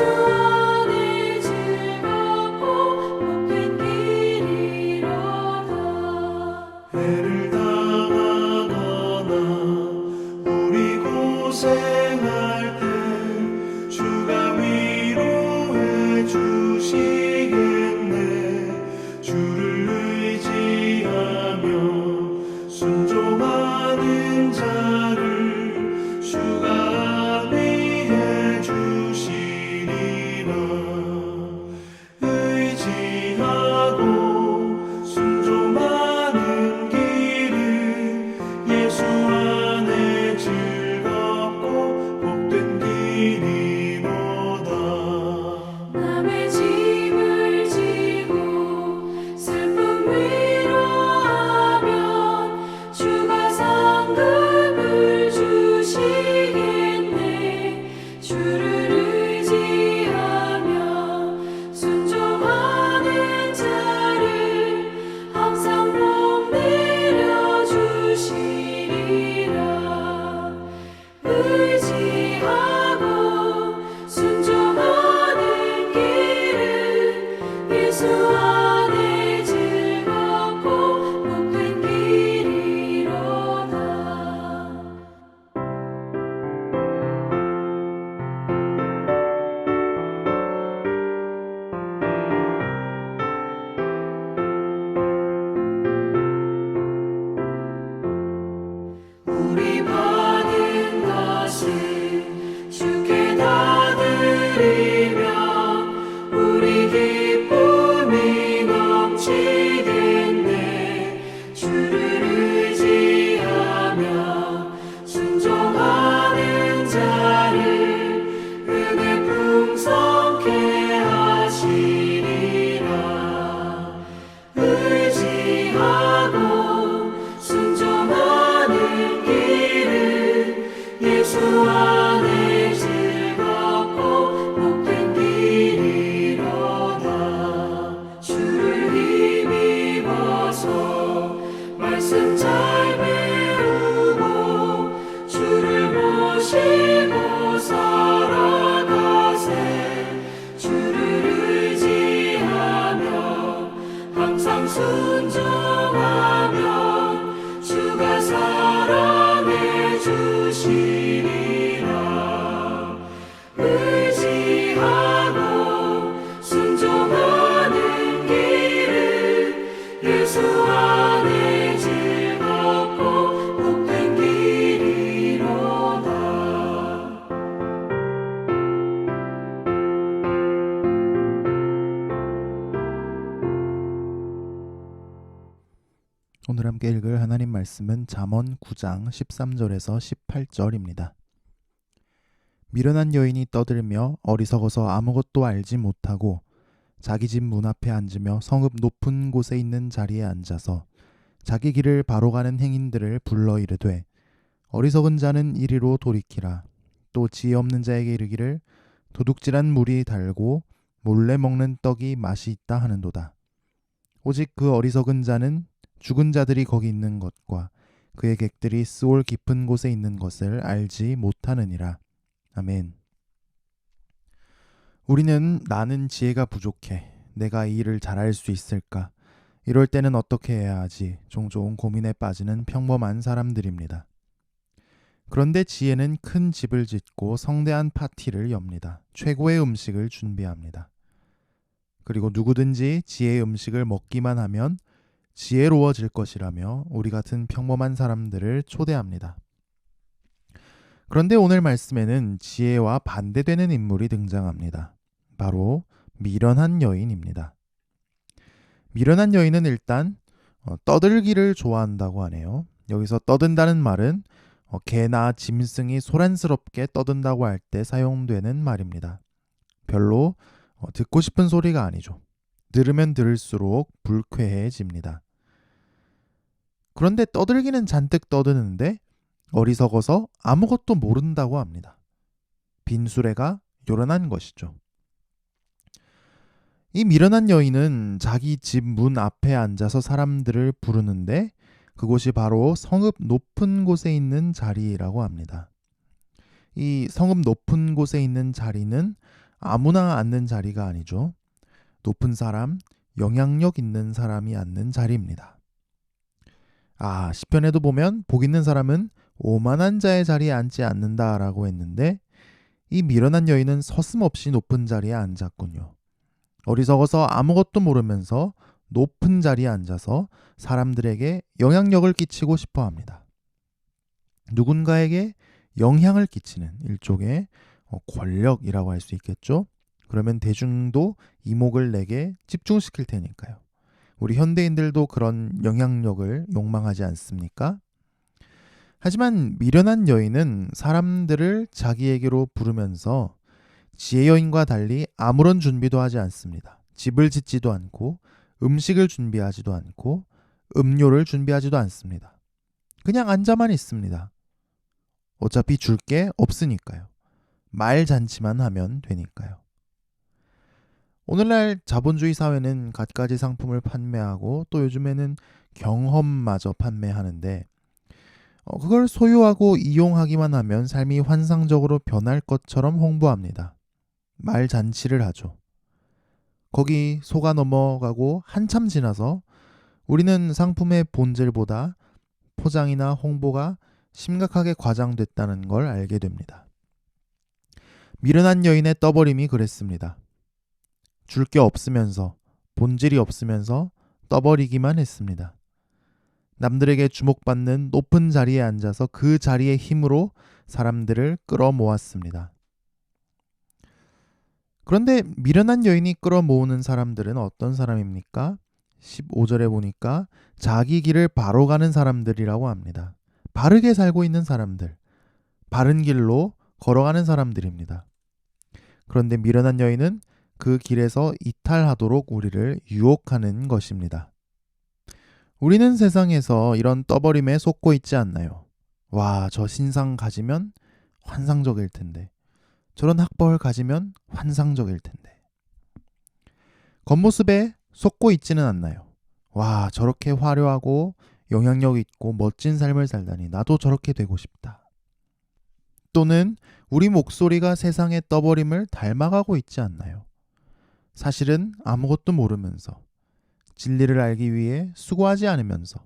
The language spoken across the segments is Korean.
안에 즐겁고 복된 길이로다. 해를 당하거나 우리 고생할 때 주가 위로해 주시겠네. 주를 의지하며 순종하는 자를 주가 안위해 주시리라. 의지하고 순종하는 길은 예수 안에 즐겁고 복된 길이로다. 남의 짐을 지고 슬픔 위로하면 주가 상급을 주시겠네. 주를 의지하며 순종하는 자를 항상 복 내려 주시리라. 의지하고 순종하는 길은 예수 안에 즐겁고 복된 길이로다. 우리 받은 것을 주께 다 드리며 우리 기쁨이 넘치겠네. 주를 의지하며 순종하는 자를 은혜 풍성케 하시리라. 의지하고 순종하는 길은 예수 안에 즐겁고 복된 길이로다. 주를 힘입어서 말씀 잘 배우고 주를 모시고 살아가세. 주를 의지하며 항상 순종하면 주가 사랑해 주시리라. 의지하고 순종하는 길은 예수 안에 즐겁고 복된 길이로다. 오늘 함께 읽을 하나님 말씀은 잠언 9장 13절에서 18절입니다. 미련한 여인이 떠들며 어리석어서 아무것도 알지 못하고 자기 집 문 앞에 앉으며 성읍 높은 곳에 있는 자리에 앉아서 자기 길을 바로 가는 행인들을 불러 이르되 어리석은 자는 이리로 돌이키라. 또 지혜 없는 자에게 이르기를 도둑질한 물이 달고 몰래 먹는 떡이 맛이 있다 하는도다. 오직 그 어리석은 자는 죽은 자들이 거기 있는 것과 그의 객들이 스올 깊은 곳에 있는 것을 알지 못하느니라. 아멘. 우리는 나는 지혜가 부족해. 내가 이 일을 잘할 수 있을까? 이럴 때는 어떻게 해야 하지? 종종 고민에 빠지는 평범한 사람들입니다. 그런데 지혜는 큰 집을 짓고 성대한 파티를 엽니다. 최고의 음식을 준비합니다. 그리고 누구든지 지혜의 음식을 먹기만 하면 지혜로워질 것이라며 우리 같은 평범한 사람들을 초대합니다. 그런데 오늘 말씀에는 지혜와 반대되는 인물이 등장합니다. 바로 미련한 여인입니다. 미련한 여인은 일단 떠들기를 좋아한다고 하네요. 여기서 떠든다는 말은 개나 짐승이 소란스럽게 떠든다고 할 때 사용되는 말입니다. 별로 듣고 싶은 소리가 아니죠. 들으면 들을수록 불쾌해집니다. 그런데 떠들기는 잔뜩 떠드는데 어리석어서 아무것도 모른다고 합니다. 빈수레가 요란한 것이죠. 이 미련한 여인은 자기 집 문 앞에 앉아서 사람들을 부르는데 그곳이 바로 성읍 높은 곳에 있는 자리라고 합니다. 이 성읍 높은 곳에 있는 자리는 아무나 앉는 자리가 아니죠. 높은 사람, 영향력 있는 사람이 앉는 자리입니다. 시편에도 보면 복 있는 사람은 오만한 자의 자리에 앉지 않는다라고 했는데 이 미련한 여인은 서슴없이 높은 자리에 앉았군요. 어리석어서 아무것도 모르면서 높은 자리에 앉아서 사람들에게 영향력을 끼치고 싶어 합니다. 누군가에게 영향을 끼치는 일종의 권력이라고 할 수 있겠죠. 그러면 대중도 이목을 내게 집중시킬 테니까요. 우리 현대인들도 그런 영향력을 욕망하지 않습니까? 하지만 미련한 여인은 사람들을 자기에게로 부르면서 지혜 여인과 달리 아무런 준비도 하지 않습니다. 집을 짓지도 않고 음식을 준비하지도 않고 음료를 준비하지도 않습니다. 그냥 앉아만 있습니다. 어차피 줄 게 없으니까요. 말 잔치만 하면 되니까요. 오늘날 자본주의 사회는 갖가지 상품을 판매하고 또 요즘에는 경험마저 판매하는데 그걸 소유하고 이용하기만 하면 삶이 환상적으로 변할 것처럼 홍보합니다. 말 잔치를 하죠. 거기 속아 넘어가고 한참 지나서 우리는 상품의 본질보다 포장이나 홍보가 심각하게 과장됐다는 걸 알게 됩니다. 미련한 여인의 떠버림이 그랬습니다. 줄 게 없으면서 본질이 없으면서 떠버리기만 했습니다. 남들에게 주목받는 높은 자리에 앉아서 그 자리의 힘으로 사람들을 끌어모았습니다. 그런데 미련한 여인이 끌어모으는 사람들은 어떤 사람입니까? 15절에 보니까 자기 길을 바로 가는 사람들이라고 합니다. 바르게 살고 있는 사람들, 바른 길로 걸어가는 사람들입니다. 그런데 미련한 여인은 그 길에서 이탈하도록 우리를 유혹하는 것입니다. 우리는 세상에서 이런 떠버림에 속고 있지 않나요? 저 신상 가지면 환상적일 텐데. 저런 학벌 가지면 환상적일 텐데. 겉모습에 속고 있지는 않나요? 저렇게 화려하고 영향력 있고 멋진 삶을 살다니 나도 저렇게 되고 싶다. 또는 우리 목소리가 세상의 떠버림을 닮아가고 있지 않나요? 사실은 아무것도 모르면서 진리를 알기 위해 수고하지 않으면서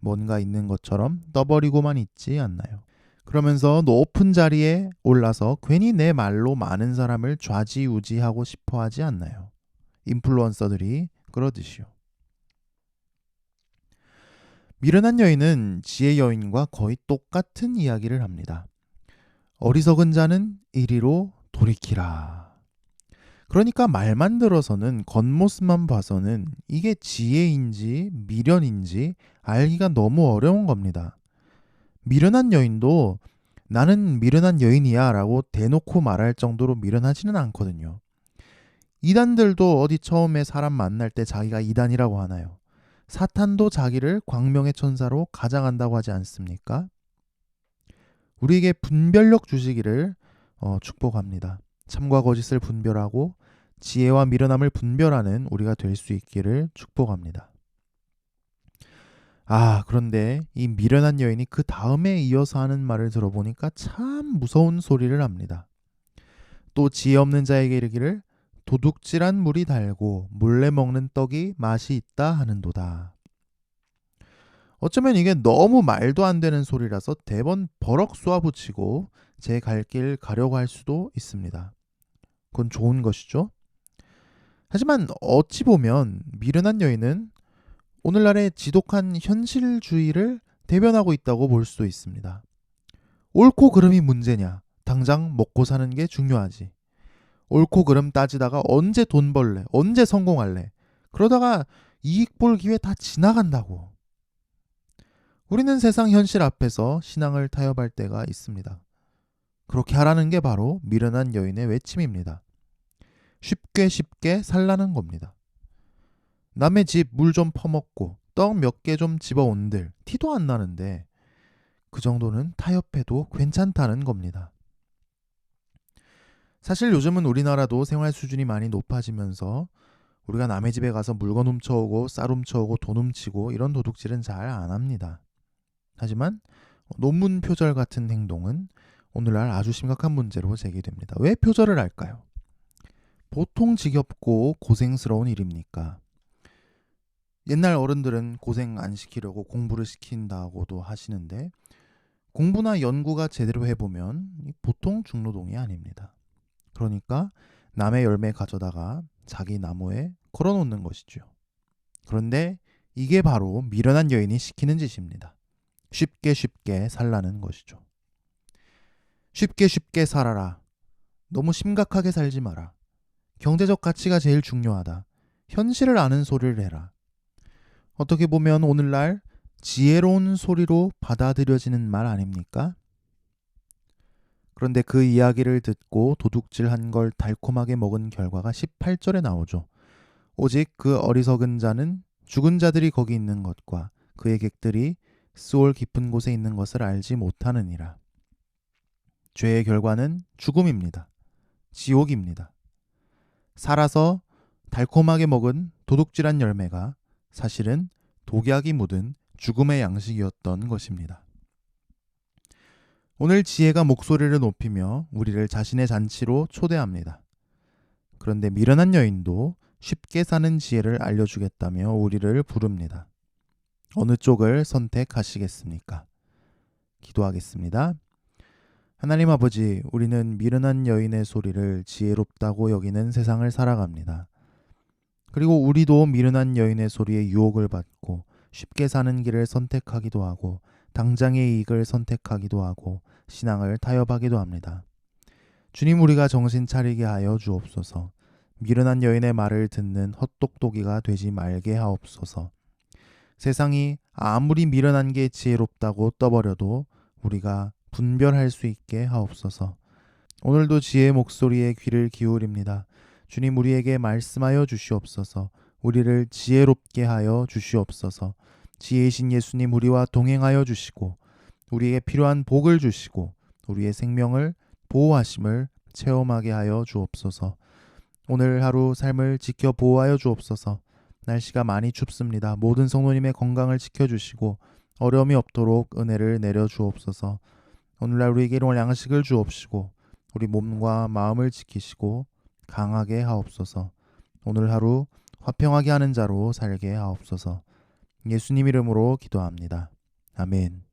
뭔가 있는 것처럼 떠버리고만 있지 않나요? 그러면서 높은 자리에 올라서 괜히 내 말로 많은 사람을 좌지우지하고 싶어 하지 않나요? 인플루언서들이 그러듯이요. 미련한 여인은 지혜 여인과 거의 똑같은 이야기를 합니다. 어리석은 자는 이리로 돌이키라. 그러니까 말만 들어서는 겉모습만 봐서는 이게 지혜인지 미련인지 알기가 너무 어려운 겁니다. 미련한 여인도 나는 미련한 여인이야 라고 대놓고 말할 정도로 미련하지는 않거든요. 이단들도 어디 처음에 사람 만날 때 자기가 이단이라고 하나요? 사탄도 자기를 광명의 천사로 가장한다고 하지 않습니까? 우리에게 분별력 주시기를 축복합니다. 참과 거짓을 분별하고 지혜와 미련함을 분별하는 우리가 될 수 있기를 축복합니다. 그런데 이 미련한 여인이 그 다음에 이어서 하는 말을 들어보니까 참 무서운 소리를 합니다. 또 지혜 없는 자에게 이르기를 도둑질한 물이 달고 몰래 먹는 떡이 맛이 있다 하는도다. 어쩌면 이게 너무 말도 안 되는 소리라서 대번 버럭 쏘아붙이고 제 갈 길 가려고 할 수도 있습니다. 그건 좋은 것이죠. 하지만 어찌 보면 미련한 여인은 오늘날의 지독한 현실주의를 대변하고 있다고 볼 수도 있습니다. 옳고 그름이 문제냐? 당장 먹고 사는 게 중요하지. 옳고 그름 따지다가 언제 돈 벌래? 언제 성공할래? 그러다가 이익 볼 기회 다 지나간다고. 우리는 세상 현실 앞에서 신앙을 타협할 때가 있습니다. 그렇게 하라는 게 바로 미련한 여인의 외침입니다. 쉽게 살라는 겁니다. 남의 집 물 좀 퍼먹고 떡 몇 개 좀 집어온들 티도 안 나는데 그 정도는 타협해도 괜찮다는 겁니다. 사실 요즘은 우리나라도 생활 수준이 많이 높아지면서 우리가 남의 집에 가서 물건 훔쳐오고 쌀 훔쳐오고 돈 훔치고 이런 도둑질은 잘 안 합니다. 하지만 논문 표절 같은 행동은 오늘날 아주 심각한 문제로 제기됩니다. 왜 표절을 할까요? 보통 지겹고 고생스러운 일입니까? 옛날 어른들은 고생 안 시키려고 공부를 시킨다고도 하시는데 공부나 연구가 제대로 해보면 보통 중노동이 아닙니다. 그러니까 남의 열매 가져다가 자기 나무에 걸어놓는 것이죠. 그런데 이게 바로 미련한 여인이 시키는 짓입니다. 쉽게 쉽게 살라는 것이죠. 쉽게 쉽게 살아라. 너무 심각하게 살지 마라. 경제적 가치가 제일 중요하다. 현실을 아는 소리를 해라. 어떻게 보면 오늘날 지혜로운 소리로 받아들여지는 말 아닙니까? 그런데 그 이야기를 듣고 도둑질한 걸 달콤하게 먹은 결과가 18절에 나오죠. 오직 그 어리석은 자는 죽은 자들이 거기 있는 것과 그의 객들이 스올 깊은 곳에 있는 것을 알지 못하느니라. 죄의 결과는 죽음입니다. 지옥입니다. 살아서 달콤하게 먹은 도둑질한 열매가 사실은 독약이 묻은 죽음의 양식이었던 것입니다. 오늘 지혜가 목소리를 높이며 우리를 자신의 잔치로 초대합니다. 그런데 미련한 여인도 쉽게 사는 지혜를 알려주겠다며 우리를 부릅니다. 어느 쪽을 선택하시겠습니까? 기도하겠습니다. 하나님 아버지, 우리는 미련한 여인의 소리를 지혜롭다고 여기는 세상을 살아갑니다. 그리고 우리도 미련한 여인의 소리에 유혹을 받고 쉽게 사는 길을 선택하기도 하고 당장의 이익을 선택하기도 하고 신앙을 타협하기도 합니다. 주님, 우리가 정신 차리게 하여 주옵소서. 미련한 여인의 말을 듣는 헛똑똑이가 되지 말게 하옵소서. 세상이 아무리 미련한 게 지혜롭다고 떠버려도 우리가 분별할 수 있게 하옵소서. 오늘도 지혜의 목소리에 귀를 기울입니다. 주님, 우리에게 말씀하여 주시옵소서. 우리를 지혜롭게 하여 주시옵소서. 지혜이신 예수님, 우리와 동행하여 주시고 우리에게 필요한 복을 주시고 우리의 생명을 보호하심을 체험하게 하여 주옵소서. 오늘 하루 삶을 지켜 보호하여 주옵소서. 날씨가 많이 춥습니다. 모든 성도님의 건강을 지켜주시고 어려움이 없도록 은혜를 내려 주옵소서. 오늘날 우리에게 일용할 양식을 주옵시고 우리 몸과 마음을 지키시고 강하게 하옵소서. 오늘 하루 화평하게 하는 자로 살게 하옵소서. 예수님 이름으로 기도합니다. 아멘.